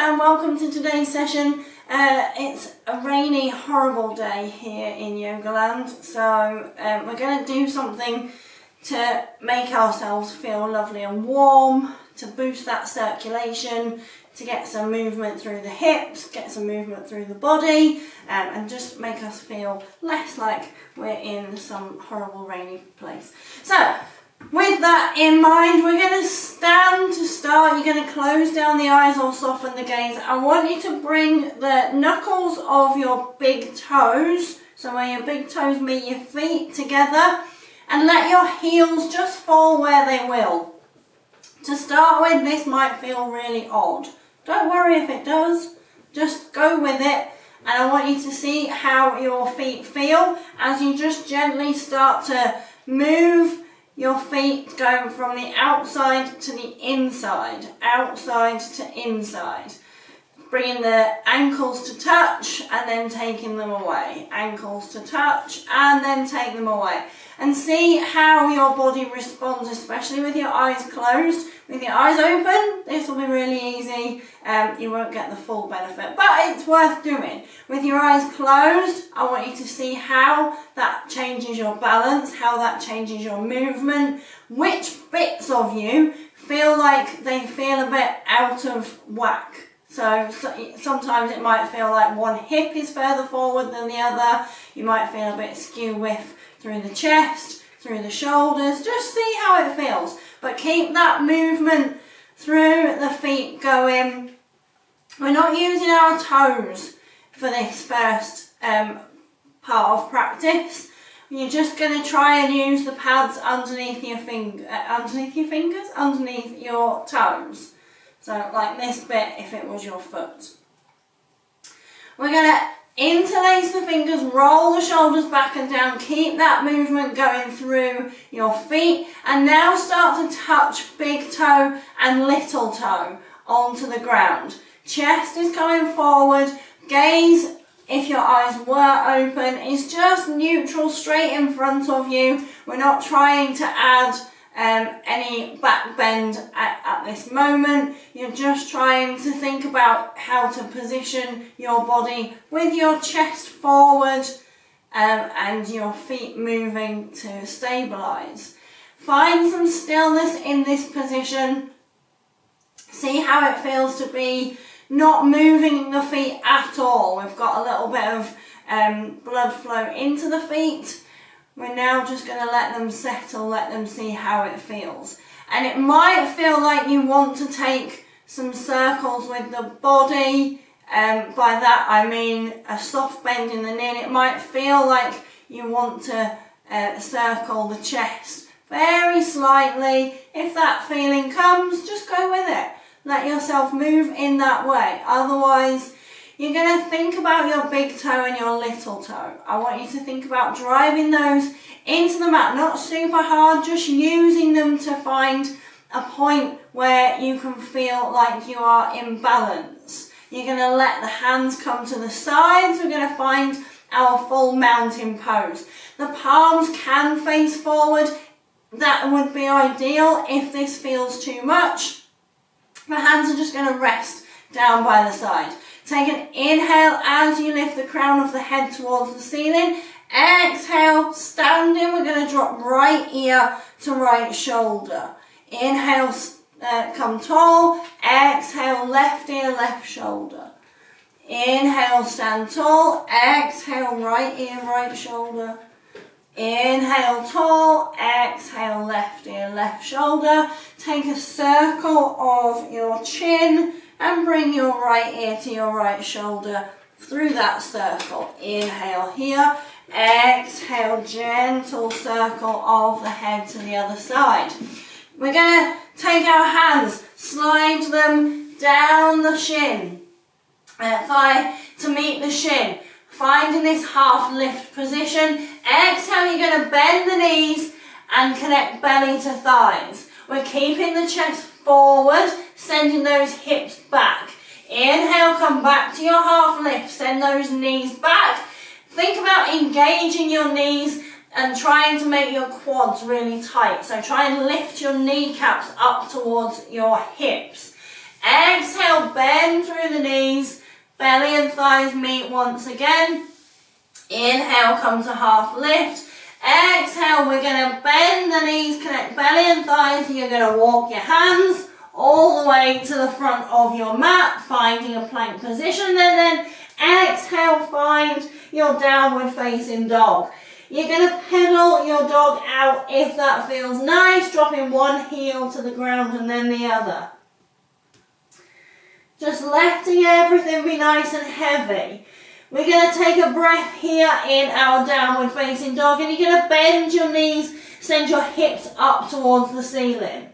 and welcome to today's session. It's a rainy, horrible day here in Yoga Land, so we're going to do something to make ourselves feel lovely and warm, to boost that circulation, to get some movement through the hips, get some movement through the body, and just make us feel less like we're in some horrible rainy place. So, with that in mind, we're going to stand to start. You're going to close down the eyes or soften the gaze. I want you to bring the knuckles of your big toes, so where your big toes meet your feet, together, and let your heels just fall where they will. To start with, this might feel really odd. Don't worry if it does, just go with it, and I want you to see how your feet feel as you just gently start to move your feet, going from the outside to the inside, outside to inside. Bringing the ankles to touch and then taking them away. Ankles to touch and then take them away. And see how your body responds, especially with your eyes closed. With your eyes open, this will be really easy. You won't get the full benefit, but it's worth doing. With your eyes closed, I want you to see how that changes your balance, how that changes your movement, which bits of you feel like they feel a bit out of whack. So sometimes it might feel like one hip is further forward than the other. You might feel a bit skew-whiff through the chest, through the shoulders. Just see how it feels. But keep that movement through the feet going. We're not using our toes for this first part of practice. You're just going to try and use the pads underneath your underneath your toes. So like this bit if it was your foot. We're going to interlace the fingers, roll the shoulders back and down, keep that movement going through your feet, and now start to touch big toe and little toe onto the ground. Chest is coming forward, gaze, if your eyes were open, is just neutral, straight in front of you. We're not trying to add any back bend at this moment. You're just trying to think about how to position your body with your chest forward and your feet moving to stabilise. Find some stillness in this position. See how it feels to be not moving the feet at all. We've got a little bit of blood flow into the feet. We're now just going to let them settle, let them see how it feels. And it might feel like you want to take some circles with the body. By that I mean a soft bend in the knee. It might feel like you want to circle the chest very slightly. If that feeling comes, just go with it. Let yourself move in that way. Otherwise, you're going to think about your big toe and your little toe. I want you to think about driving those into the mat, not super hard, just using them to find a point where you can feel like you are in balance. You're going to let the hands come to the sides. We're going to find our full mountain pose. The palms can face forward. That would be ideal. If this feels too much, the hands are just going to rest down by the side. Take an inhale as you lift the crown of the head towards the ceiling. Exhale, standing. We're going to drop right ear to right shoulder. Inhale, come tall. Exhale, left ear, left shoulder. Inhale, stand tall. Exhale, right ear, right shoulder. Inhale, tall. Exhale, left ear, left shoulder. Take a circle of your chin and bring your right ear to your right shoulder through that circle. Inhale here. Exhale, gentle circle of the head to the other side. We're going to take our hands, slide them down the shin, thigh to meet the shin. Finding this half lift position. Exhale, you're going to bend the knees and connect belly to thighs. We're keeping the chest forward, sending those hips back. Inhale, come back to your half lift, send those knees back. Think about engaging your knees and trying to make your quads really tight. So try and lift your kneecaps up towards your hips. Exhale, bend through the knees, belly and thighs meet once again. Inhale, come to half lift. Exhale, we're going to bend the knees, connect belly and thighs. You're going to walk your hands all the way to the front of your mat, finding a plank position. And then exhale, find your downward facing dog. You're going to pedal your dog out if that feels nice, dropping one heel to the ground and then the other. Just letting everything be nice and heavy. We're going to take a breath here in our downward facing dog, and you're going to bend your knees, send your hips up towards the ceiling.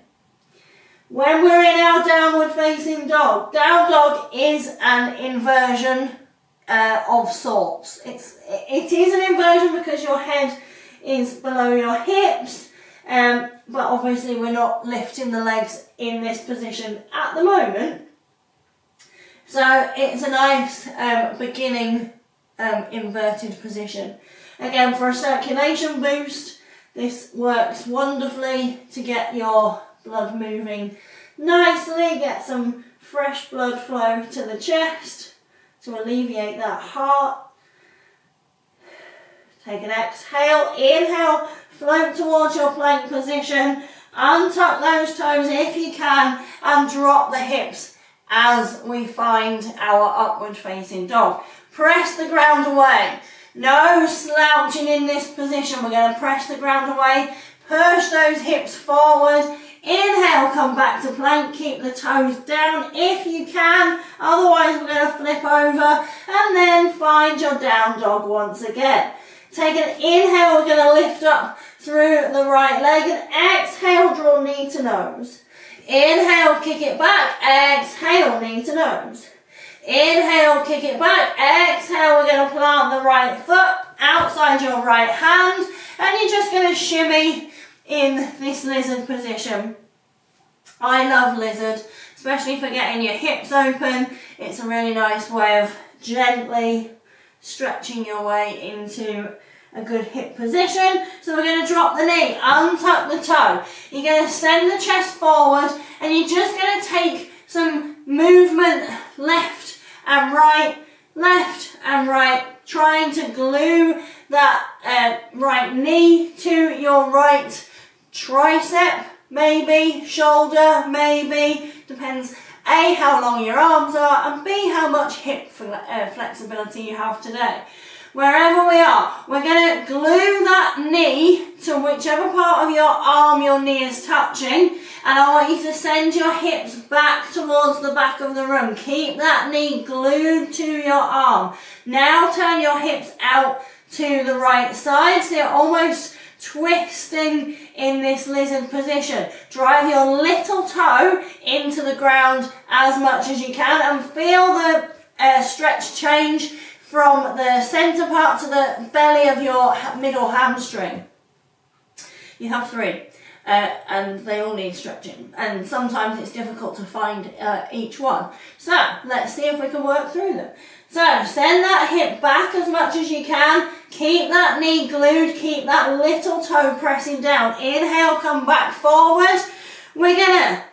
When we're in our downward facing dog, down dog is an inversion of sorts. It is an inversion because your head is below your hips, but obviously we're not lifting the legs in this position at the moment. So it's a nice beginning inverted position. Again, for a circulation boost, this works wonderfully to get your blood moving nicely, get some fresh blood flow to the chest to alleviate that heart. Take an exhale, inhale, float towards your plank position, untuck those toes if you can, and drop the hips as we find our upward facing dog. Press the ground away. No slouching in this position. We're going to press the ground away. Push those hips forward. Inhale, come back to plank. Keep the toes down if you can. Otherwise, we're going to flip over and then find your down dog once again. Take an inhale. We're going to lift up through the right leg, and exhale, draw knee to nose. Inhale, kick it back. Exhale, knee to nose. Inhale, kick it back. Exhale, we're going to plant the right foot outside your right hand, and you're just going to shimmy in this lizard position. I love lizard, especially for getting your hips open. It's a really nice way of gently stretching your way into a good hip position. So we're going to drop the knee, untuck the toe. You're going to send the chest forward, and you're just going to take some movement left and right, trying to glue that right knee to your right tricep, maybe, shoulder, maybe, depends A, how long your arms are, and B, how much hip flexibility you have today. Wherever we are, we're going to glue that knee to whichever part of your arm your knee is touching, and I want you to send your hips back towards the back of the room. Keep that knee glued to your arm. Now turn your hips out to the right side, so you're almost twisting in this lizard position. Drive your little toe into the ground as much as you can, and feel the stretch change from the centre part to the belly of your middle hamstring. You have three, and they all need stretching, and sometimes it's difficult to find each one. So let's see if we can work through them. So send that hip back as much as you can. Keep that knee glued. Keep that little toe pressing down. Inhale, come back forward. We're going to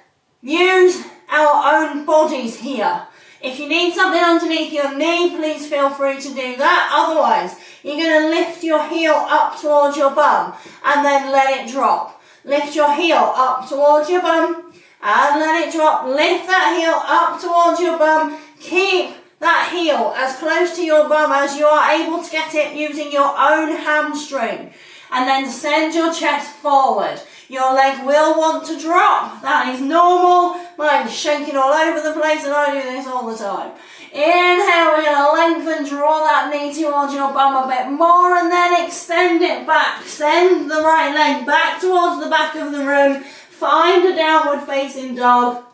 use our own bodies here. If you need something underneath your knee, please feel free to do that. Otherwise, you're going to lift your heel up towards your bum and then let it drop. Lift your heel up towards your bum and let it drop. Lift that heel up towards your bum. Keep that heel as close to your bum as you are able to get it using your own hamstring. And then send your chest forward. Your leg will want to drop. That is normal. Mine's shaking all over the place, and I do this all the time. Inhale, we're going to lengthen, draw that knee towards your bum a bit more, and then extend it back. Send the right leg back towards the back of the room. Find a downward facing dog.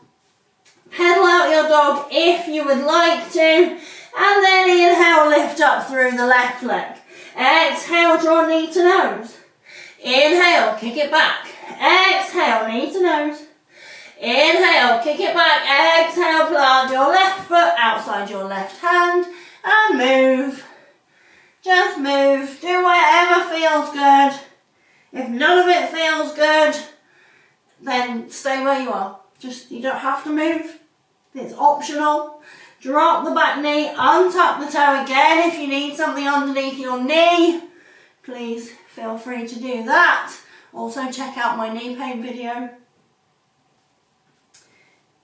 Pedal out your dog if you would like to, and then inhale, lift up through the left leg. Exhale, draw knee to nose. Inhale, kick it back. Exhale, knee to nose. Inhale, kick it back. Exhale, plant your left foot outside your left hand and move. Just move. Do whatever feels good. If none of it feels good, then stay where you are. You don't have to move. It's optional. Drop the back knee, untuck the toe again. If you need something underneath your knee, please feel free to do that. Also check out my knee pain video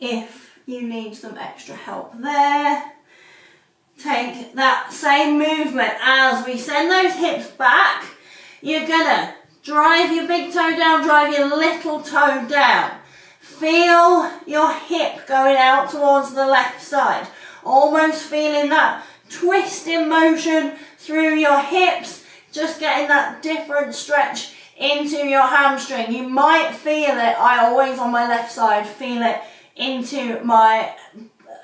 if you need some extra help there. Take that same movement as we send those hips back. You're gonna drive your big toe down, drive your little toe down. Feel your hip going out towards the left side. Almost feeling that twisting motion through your hips, just getting that different stretch into your hamstring. You might feel it, I always on my left side feel it into my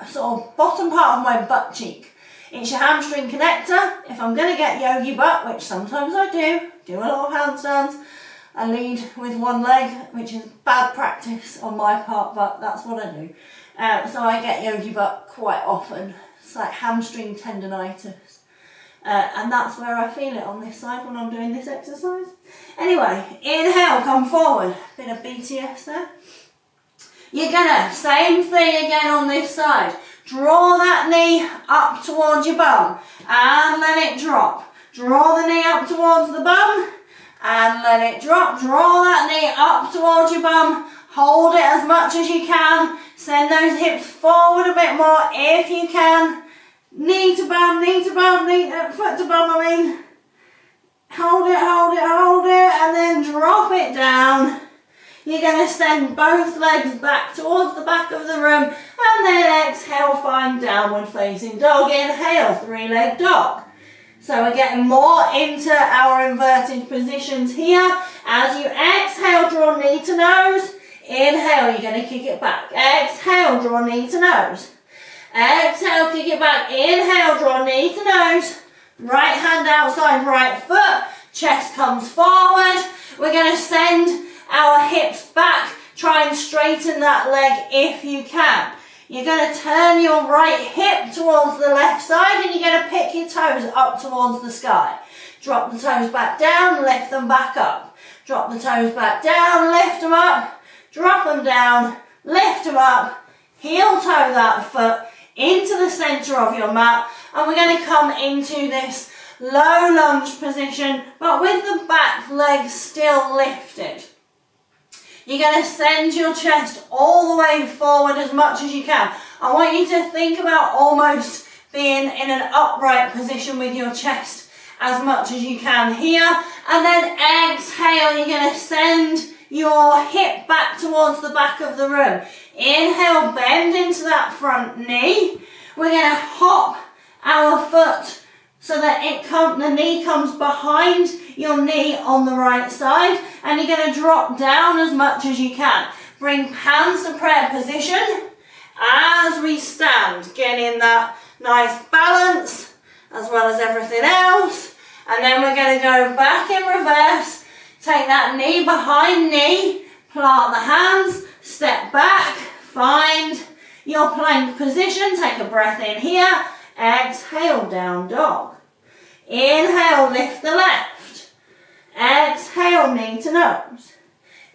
sort of bottom part of my butt cheek. It's your hamstring connector. If I'm going to get yogi butt, which sometimes I do a lot of handstands, I lead with one leg, which is bad practice on my part, but that's what I do. So I get yogi butt quite often. It's like hamstring tendonitis. And that's where I feel it on this side when I'm doing this exercise. Anyway, inhale, come forward. Bit of BTS there. You're gonna, same thing again on this side. Draw that knee up towards your bum and let it drop. Draw the knee up towards the bum and let it drop. Draw that knee up towards your bum. Hold it as much as you can. Send those hips forward a bit more if you can. Knee to bum, knee to bum, foot to bum, I mean. Hold it, hold it, hold it, and then drop it down. You're going to send both legs back towards the back of the room and then exhale, find downward facing dog. Inhale, three-leg dog. So we're getting more into our inverted positions here. As you exhale, draw knee to nose. Inhale, you're going to kick it back. Exhale, draw knee to nose. Exhale, kick it back. Inhale, draw knee to nose. Right hand outside right foot. Chest comes forward. We're going to send our hips back. Try and straighten that leg if you can. You're going to turn your right hip towards the left side and you're going to pick your toes up towards the sky. Drop the toes back down, lift them back up. Drop the toes back down, lift them up. Drop them down, lift them up, heel toe that foot into the centre of your mat, and we're going to come into this low lunge position, but with the back leg still lifted. You're going to send your chest all the way forward as much as you can. I want you to think about almost being in an upright position with your chest as much as you can here, and then exhale, you're going to send your hip back towards the back of the room. Inhale, bend into that front knee. We're going to hop our foot so that the knee comes behind your knee on the right side, and you're going to drop down as much as you can. Bring hands to prayer position as we stand, getting that nice balance as well as everything else. And then we're going to go back in reverse. Take that knee behind knee, plant the hands, step back, find your plank position, take a breath in here, exhale, down dog. Inhale, lift the left. Exhale, knee to nose.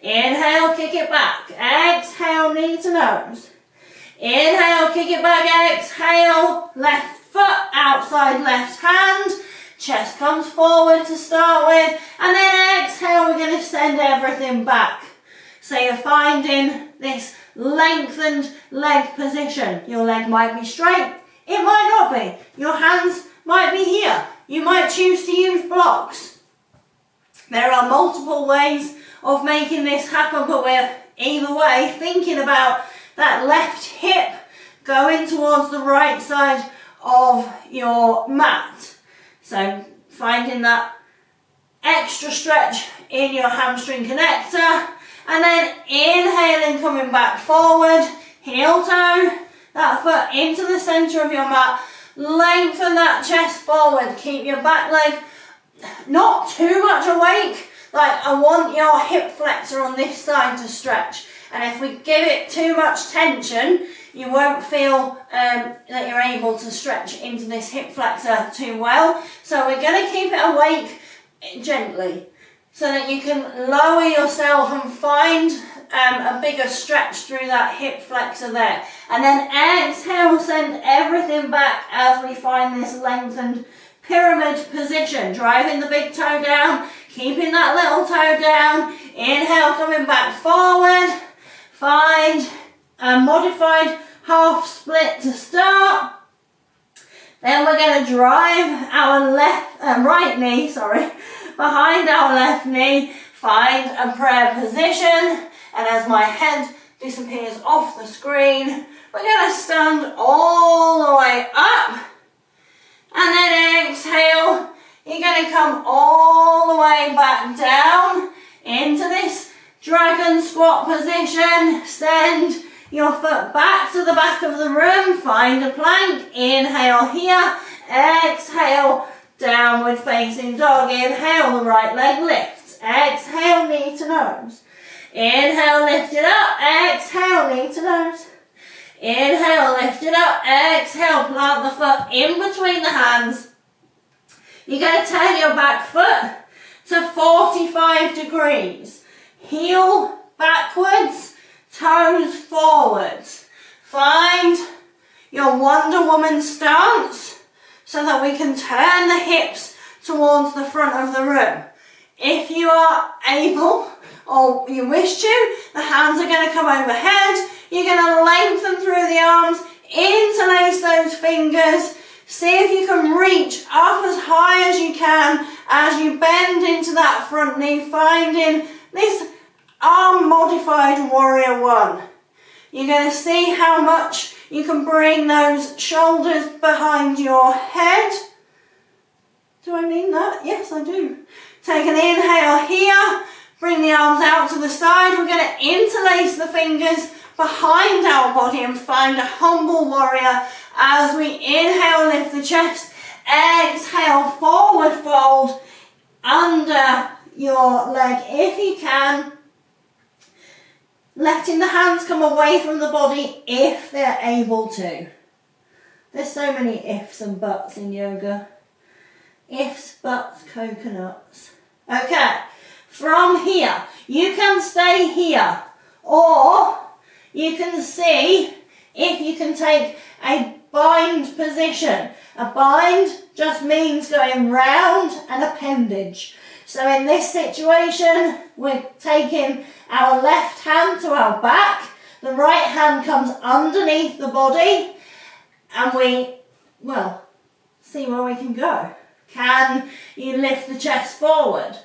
Inhale, kick it back. Exhale, knee to nose. Inhale, kick it back, exhale, left foot, outside left hand. Chest comes forward to start with, and then exhale, we're going to send everything back. So you're finding this lengthened leg position. Your leg might be straight, it might not be. Your hands might be here. You might choose to use blocks. There are multiple ways of making this happen, but we're either way thinking about that left hip going towards the right side of your mat. So finding that extra stretch in your hamstring connector, and then inhaling, coming back forward, heel toe, that foot into the centre of your mat, lengthen that chest forward, keep your back leg not too much awake, like I want your hip flexor on this side to stretch, and if we give it too much tension, you won't feel that you're able to stretch into this hip flexor too well. So we're going to keep it awake gently so that you can lower yourself and find a bigger stretch through that hip flexor there. And then exhale, send everything back as we find this lengthened pyramid position. Driving the big toe down, keeping that little toe down. Inhale, coming back forward. Find a modified half split to start. Then we're going to drive our right knee, behind our left knee. Find a prayer position. And as my head disappears off the screen, we're going to stand all the way up. And then exhale. You're going to come all the way back down into this dragon squat position. Send your foot back to the back of the room. Find a plank. Inhale here. Exhale, downward facing dog. Inhale, the right leg lifts. Exhale, knee to nose. Inhale, lift it up. Exhale, knee to nose. Inhale, lift it up. Exhale, plant the foot in between the hands. You're going to turn your back foot to 45 degrees. Heel backwards, toes forwards. Find your Wonder Woman stance so that we can turn the hips towards the front of the room. If you are able or you wish to, the hands are going to come overhead. You're going to lengthen through the arms, interlace those fingers. See if you can reach up as high as you can as you bend into that front knee, finding this arm modified warrior one. You're going to see how much you can bring those shoulders behind your head. Do I mean that? Yes, I do. Take an inhale here. Bring the arms out to the side. We're going to interlace the fingers behind our body and find a humble warrior as we inhale, lift the chest. Exhale, forward fold under your leg if you can. Letting the hands come away from the body if they're able to. There's so many ifs and buts in yoga. Ifs, buts, coconuts. Okay, from here, you can stay here, or you can see if you can take a bind position. A bind just means going round an appendage. So in this situation, we're taking our left hand to our back, the right hand comes underneath the body, and we, see where we can go. Can you lift the chest forward?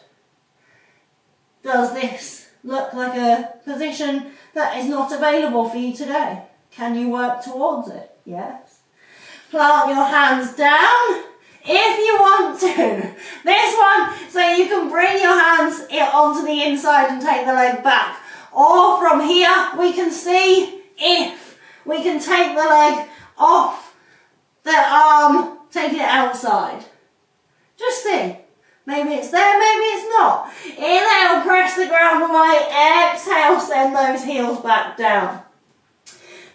Does this look like a position that is not available for you today? Can you work towards it? Yes. Plant your hands down if you want to. This one, so you can bring your hands onto the inside and take the leg back. Or from here, we can see if we can take the leg off the arm, taking it outside. Just see. Maybe it's there, maybe it's not. Inhale, press the ground away. Exhale, send those heels back down.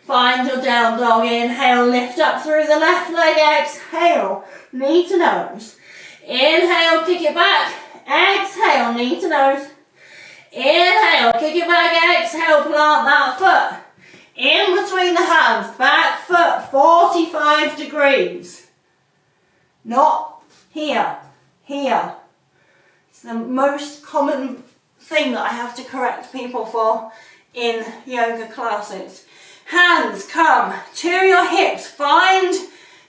Find your down dog. Inhale, lift up through the left leg. Exhale, knee to nose. Inhale, kick it back. Exhale, knee to nose. Inhale, kick it back. Exhale, plant that foot in between the hands. Back foot 45 degrees. Not here. Here. It's the most common thing that I have to correct people for in yoga classes. Hands come to your hips. Find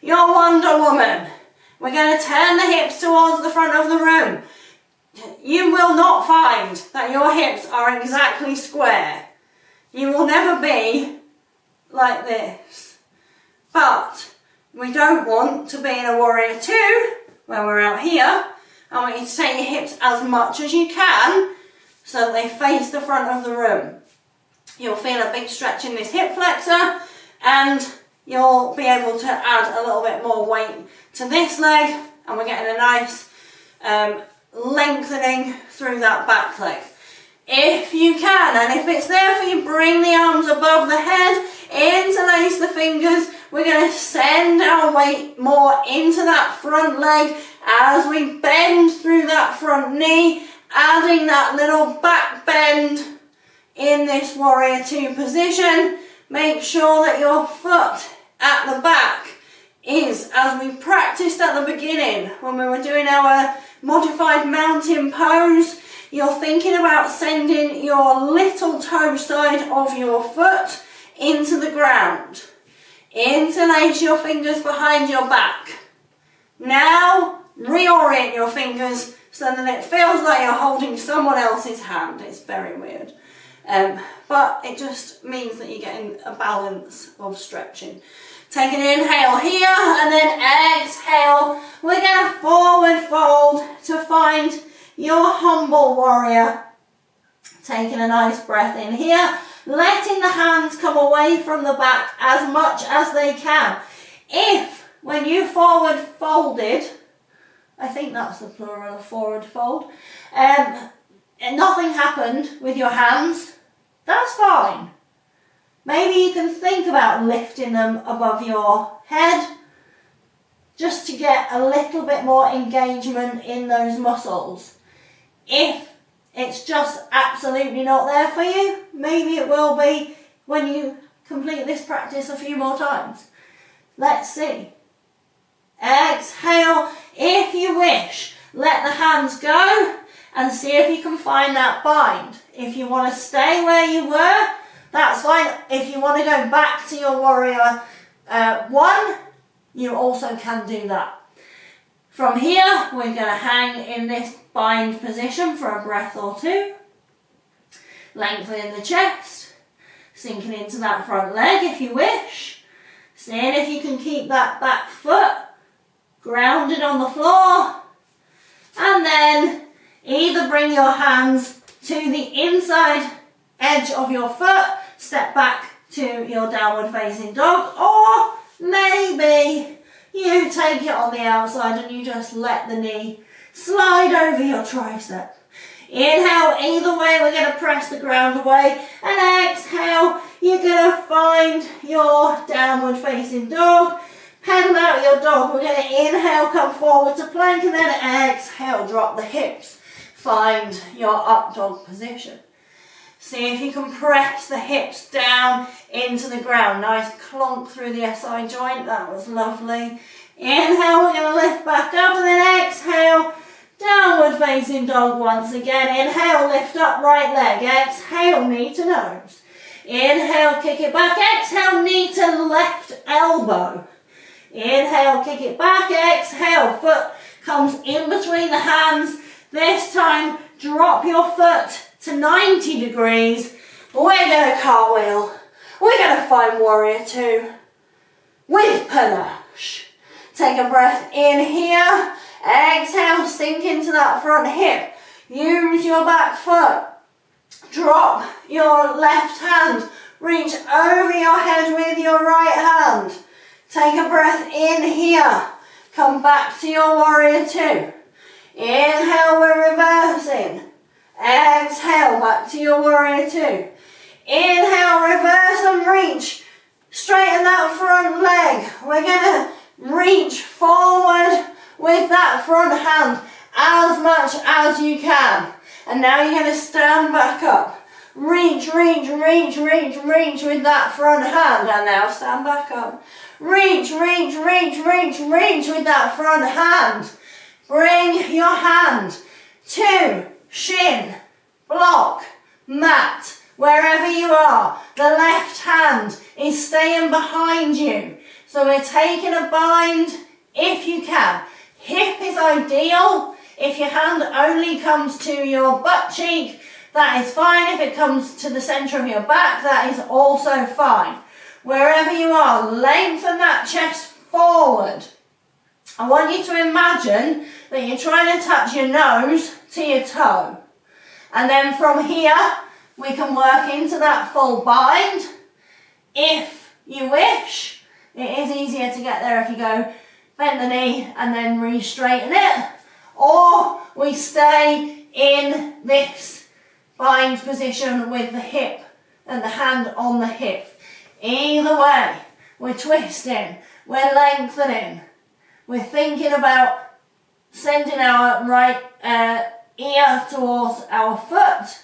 your Wonder Woman. We're going to turn the hips towards the front of the room. You will not find that your hips are exactly square. You will never be like this. But we don't want to be in a warrior two when we're out here. I want you to take your hips as much as you can so that they face the front of the room. You'll feel a big stretch in this hip flexor, and you'll be able to add a little bit more weight to this leg, and we're getting a nice lengthening through that back leg. If you can, and if it's there for you, bring the arms above the head, interlace the fingers. We're going to send our weight more into that front leg as we bend through that front knee, adding that little back bend in this warrior two position. Make sure that your foot at the back is, as we practiced at the beginning when we were doing our modified mountain pose, you're thinking about sending your little toe side of your foot into the ground. Interlace your fingers behind your back. Now reorient your fingers so that it feels like you're holding someone else's hand. It's very weird. But it just means that you're getting a balance of stretching. Take an inhale here and then exhale. We're going to forward fold to find your humble warrior. Taking a nice breath in here, letting the hands come away from the back as much as they can. If, when you forward folded, I think that's the plural of forward fold, and nothing happened with your hands, that's fine. Maybe you can think about lifting them above your head just to get a little bit more engagement in those muscles. If it's just absolutely not there for you, maybe it will be when you complete this practice a few more times. Let's see. Exhale, if you wish. Let the hands go and see if you can find that bind. If you want to stay where you were, that's fine. If you want to go back to your warrior one, you also can do that. From here, we're going to hang in this bind position for a breath or two. Lengthening the chest, sinking into that front leg if you wish. Seeing if you can keep that back foot grounded on the floor. And then either bring your hands to the inside edge of your foot, step back to your downward facing dog, or maybe you take it on the outside and you just let the knee slide over your tricep. Inhale, either way, we're going to press the ground away, and exhale, you're going to find your downward facing dog. Pedal out your dog. We're going to inhale, come forward to plank, and then exhale, drop the hips. Find your up dog position. See if you can press the hips down into the ground. Nice clonk through the SI joint. That was lovely. Inhale, we're going to lift back up, and then exhale, downward facing dog once again. Inhale, lift up right leg. Exhale, knee to nose. Inhale, kick it back. Exhale, knee to left elbow. Inhale, kick it back. Exhale, foot comes in between the hands. This time, drop your foot to 90 degrees. We're going to cartwheel. We're going to find warrior two with panache. Take a breath in here. Exhale, sink into that front hip. Use your back foot. Drop your left hand. Reach over your head with your right hand. Take a breath in here. Come back to your warrior two. Inhale, we're reversing. Exhale, back to your warrior two. Inhale, reverse and reach. Straighten that front leg. We're going to reach forward with that front hand as much as you can. And now you're going to stand back up. Reach, reach, reach, reach, reach with that front hand. And now stand back up. Reach, reach, reach, reach, reach with that front hand. Bring your hand to shin, block, mat, wherever you are. The left hand is staying behind you. So we're taking a bind if you can. Hip is ideal. If your hand only comes to your butt cheek, that is fine. If it comes to the centre of your back, that is also fine. Wherever you are, lengthen that chest forward. I want you to imagine that you're trying to touch your nose to your toe. And then from here, we can work into that full bind. If you wish, it is easier to get there if you go bend the knee and then re-straighten it. Or we stay in this bind position with the hip and the hand on the hip. Either way, we're twisting, we're lengthening, we're thinking about sending our right ear towards our foot.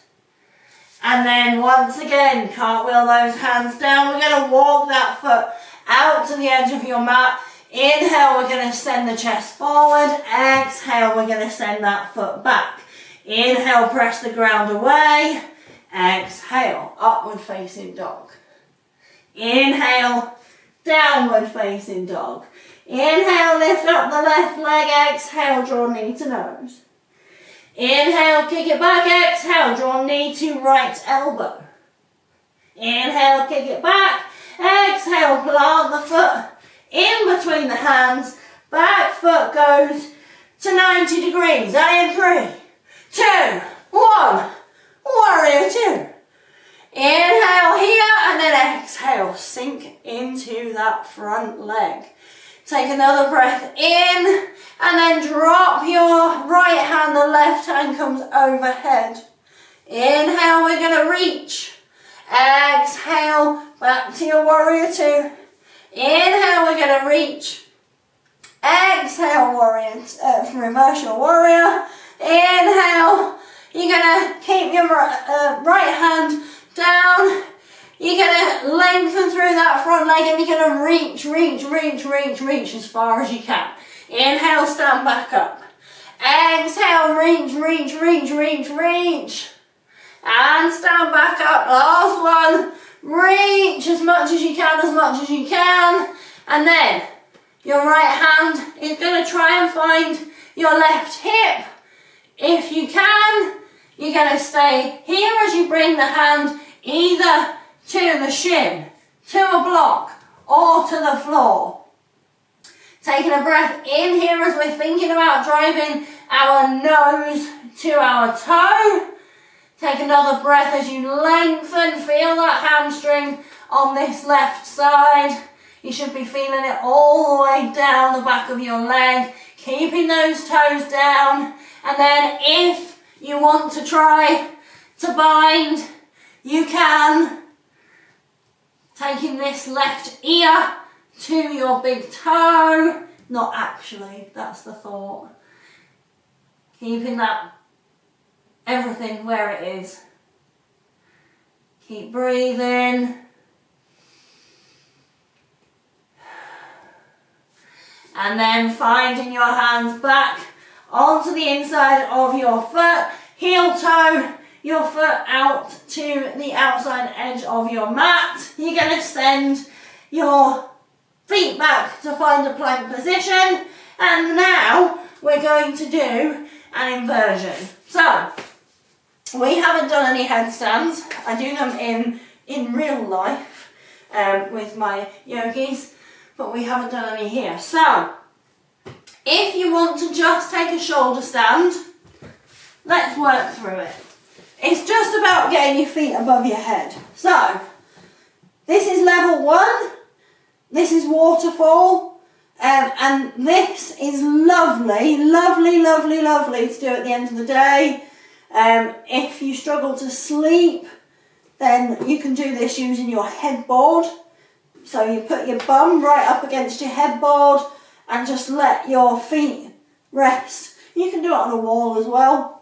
And then once again, cartwheel those hands down. We're going to walk that foot out to the edge of your mat. Inhale, we're going to send the chest forward. Exhale, we're going to send that foot back. Inhale, press the ground away. Exhale, upward facing dog. Inhale, downward facing dog. Inhale, lift up the left leg. Exhale, draw knee to nose. Inhale, kick it back. Exhale, draw knee to right elbow. Inhale, kick it back. Exhale, plant the foot in between the hands. Back foot goes to 90 degrees. And in 3, 2, 1. Warrior 2. Inhale here and then exhale. Sink into that front leg. Take another breath in and then drop your right hand. The left hand comes overhead. Inhale, we're going to reach. Exhale, back to your warrior 2. Inhale, we're going to reach. Exhale, warrior, reverse your warrior. Inhale, you're going to keep your right hand down. You're going to lengthen through that front leg and you're going to reach as far as you can. Inhale, stand back up. Exhale, reach. And stand back up. Last one. Reach as much as you can, And then your right hand is going to try and find your left hip. If you can, you're going to stay here as you bring the hand either to the shin, to a block, or to the floor. Taking a breath in here as we're thinking about driving our nose to our toe. Take another breath as you lengthen. Feel that hamstring on this left side. You should be feeling it all the way down the back of your leg, keeping those toes down. And then if you want to try to bind, you can. Taking this left ear to your big toe. Not actually, that's the thought. Keeping that everything where it is. Keep breathing. And then finding your hands back onto the inside of your foot. Heel toe your foot out to the outside edge of your mat. You're going to send your feet back to find a plank position. And now we're going to do an inversion. So, we haven't done any headstands. I do them in real life with my yogis, but we haven't done any here. So, if you want to just take a shoulder stand, let's work through it. It's just about getting your feet above your head. So, this is level 1. This is waterfall. And this is lovely to do at the end of the day. If you struggle to sleep, then you can do this using your headboard. So you put your bum right up against your headboard and just let your feet rest. You can do it on a wall as well.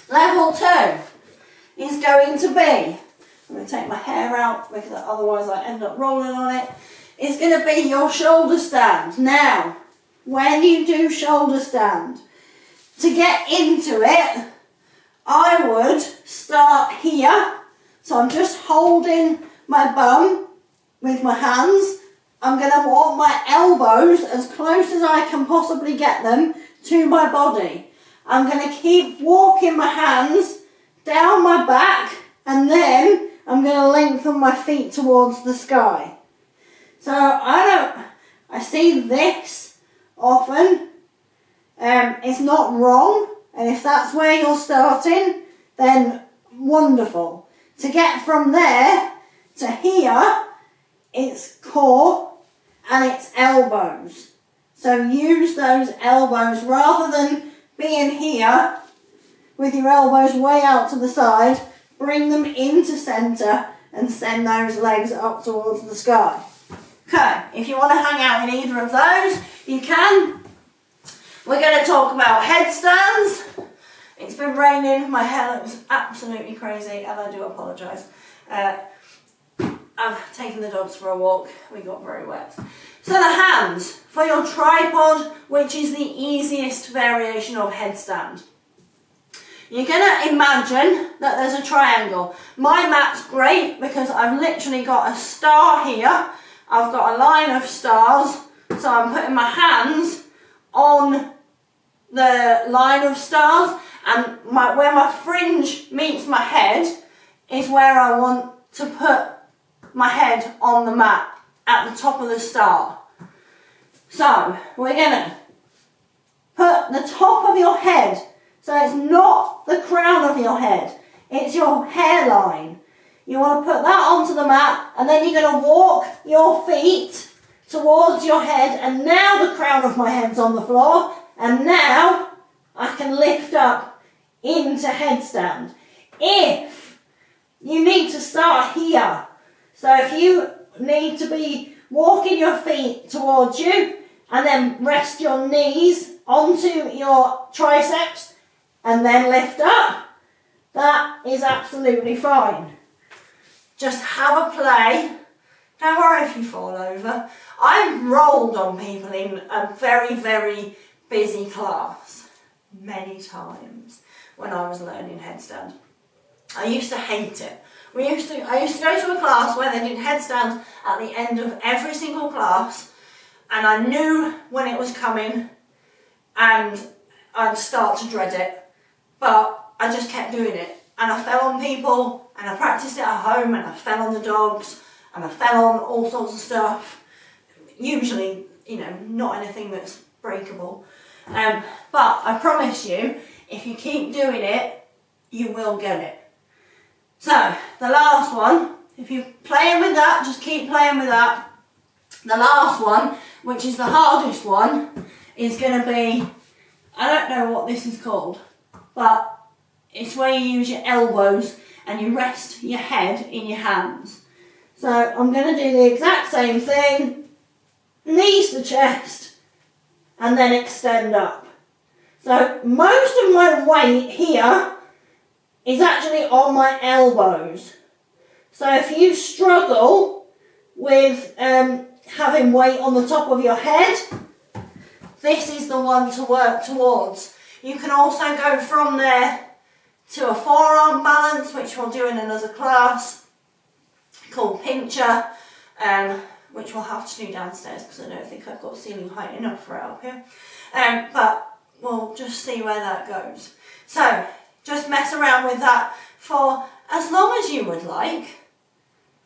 Level 2 is going to be, I'm going to take my hair out because otherwise I end up rolling on it. It's going to be your shoulder stand. Now, when you do shoulder stand, to get into it, I would start here. So I'm just holding my bum with my hands. I'm going to walk my elbows as close as I can possibly get them to my body. I'm going to keep walking my hands down my back and then I'm going to lengthen my feet towards the sky. So I see this often. It's not wrong, and if that's where you're starting, then wonderful. To get from there to here, it's core and it's elbows. So use those elbows rather than being here with your elbows way out to the side. Bring them into centre and send those legs up towards the sky. Okay, if you want to hang out in either of those, you can. We're going to talk about headstands. It's been raining, my hair looks absolutely crazy and I do apologise. I've taken the dogs for a walk, we got very wet. So the hands, for your tripod, which is the easiest variation of headstand. You're going to imagine that there's a triangle. My mat's great because I've literally got a star here. I've got a line of stars, so I'm putting my hands on the line of stars, and where my fringe meets my head is where I want to put my head on the mat at the top of the star. So we're going to put the top of your head, so it's not the crown of your head, it's your hairline. You want to put that onto the mat, and then you're going to walk your feet towards your head, and now the crown of my head's on the floor, and now I can lift up into headstand. If you need to start here, so if you need to be walking your feet towards you and then rest your knees onto your triceps and then lift up, that is absolutely fine. Just have a play. Don't worry if you fall over. I've rolled on people in a very, very busy class many times when I was learning headstand. I used to hate it. I used to go to a class where they did headstand at the end of every single class, and I knew when it was coming and I'd start to dread it, but I just kept doing it, and I fell on people, and I practiced it at home, and I fell on the dogs, and I fell on all sorts of stuff. Usually, you know, not anything that's breakable. But I promise you, if you keep doing it, you will get it. So, the last one, if you're playing with that, just keep playing with that. The last one, which is the hardest one, is going to be, I don't know what this is called, but it's where you use your elbows and you rest your head in your hands. So I'm going to do the exact same thing, knees to chest, and then extend up. So most of my weight here is actually on my elbows. So if you struggle with having weight on the top of your head, this is the one to work towards. You can also go from there to a forearm balance, which we'll do in another class, called pincher, which we'll have to do downstairs because I don't think I've got ceiling height enough for it up here. But we'll just see where that goes. So just mess around with that for as long as you would like.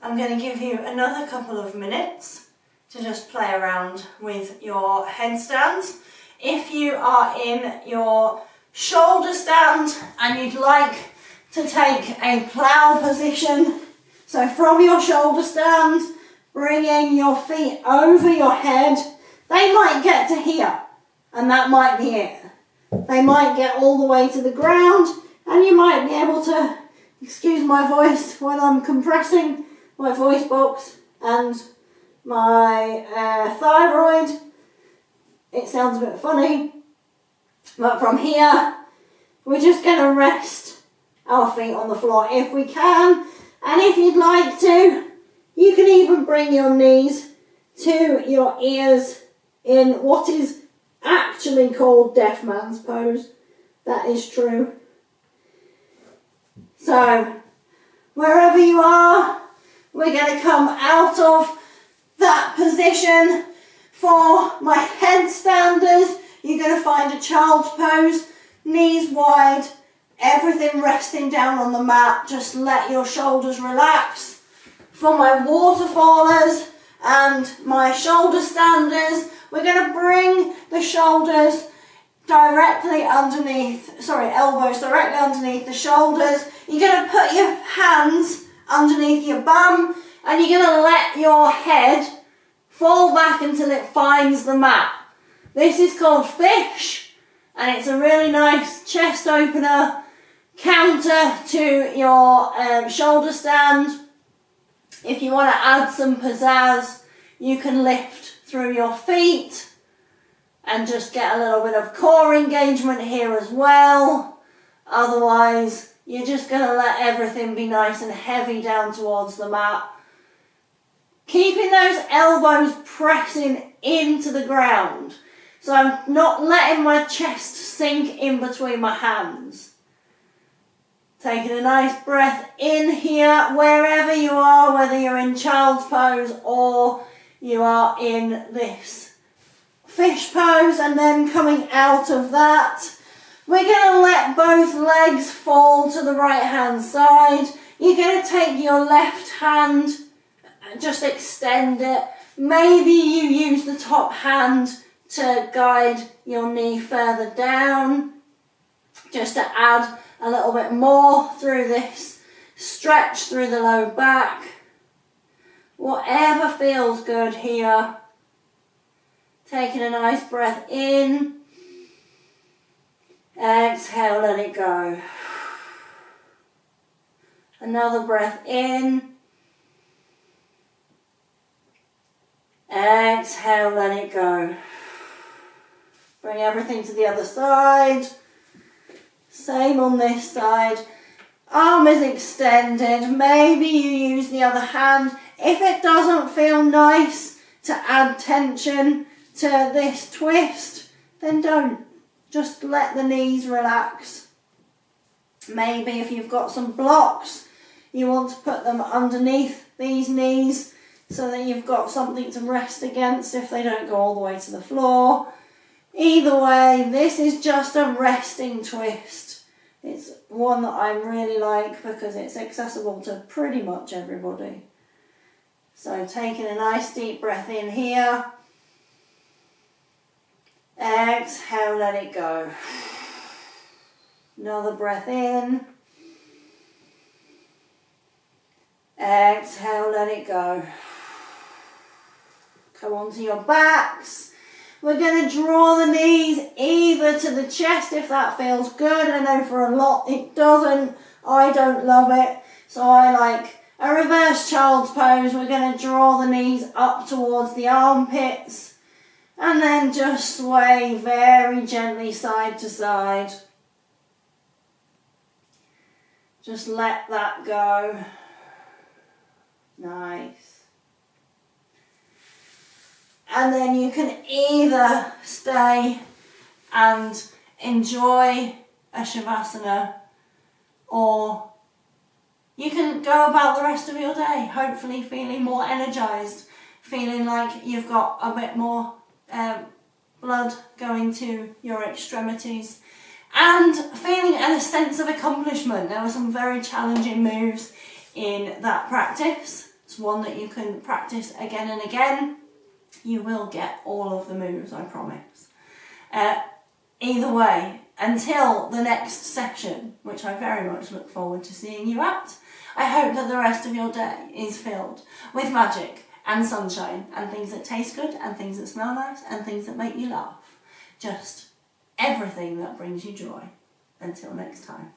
I'm going to give you another couple of minutes to just play around with your headstands. If you are in your shoulder stand and you'd like to take a plough position, so from your shoulder stand, bringing your feet over your head, they might get to here, and that might be it. They might get all the way to the ground, and you might be able to, excuse my voice when I'm compressing my voice box and my thyroid. It sounds a bit funny, but from here, we're just going to rest our feet on the floor if we can, and if you'd like to, you can even bring your knees to your ears in what is actually called deaf man's pose. That is true. So, wherever you are, we're going to come out of that position. For my headstanders, you're going to find a child's pose, knees wide, everything resting down on the mat, just let your shoulders relax. For my waterfallers and my shoulder standers, we're going to bring the shoulders directly underneath, elbows directly underneath the shoulders. You're going to put your hands underneath your bum, and you're going to let your head fall back until it finds the mat. This is called fish, and it's a really nice chest opener, counter to your shoulder stand. If you want to add some pizzazz, you can lift through your feet and just get a little bit of core engagement here as well. Otherwise, you're just going to let everything be nice and heavy down towards the mat. Keeping those elbows pressing into the ground. So I'm not letting my chest sink in between my hands. Taking a nice breath in here, wherever you are, whether you're in child's pose or you are in this fish pose, and then coming out of that, we're going to let both legs fall to the right hand side. You're going to take your left hand, just extend it. Maybe you use the top hand to guide your knee further down, just to add a little bit more through this stretch through the low back. Whatever feels good here. Taking a nice breath in. Exhale, let it go. Another breath in. Exhale, let it go. Bring everything to the other side. Same on this side. Arm is extended. Maybe you use the other hand. If it doesn't feel nice to add tension to this twist, then don't. Just let the knees relax. Maybe if you've got some blocks, you want to put them underneath these knees so that you've got something to rest against if they don't go all the way to the floor. Either way, this is just a resting twist. It's one that I really like because it's accessible to pretty much everybody. So taking a nice deep breath in here. Exhale, let it go. Another breath in. Exhale, let it go. Come onto your backs. We're going to draw the knees either to the chest if that feels good. I know for a lot it doesn't. I don't love it. So I like a reverse child's pose. We're going to draw the knees up towards the armpits. And then just sway very gently side to side. Just let that go. Nice. And then you can either stay and enjoy a Shavasana, or you can go about the rest of your day, hopefully feeling more energized, feeling like you've got a bit more blood going to your extremities, and feeling a sense of accomplishment. There were some very challenging moves in that practice. It's one that you can practice again and again. You will get all of the moves, I promise. Either way, until the next session, which I very much look forward to seeing you at, I hope that the rest of your day is filled with magic and sunshine and things that taste good and things that smell nice and things that make you laugh. Just everything that brings you joy. Until next time.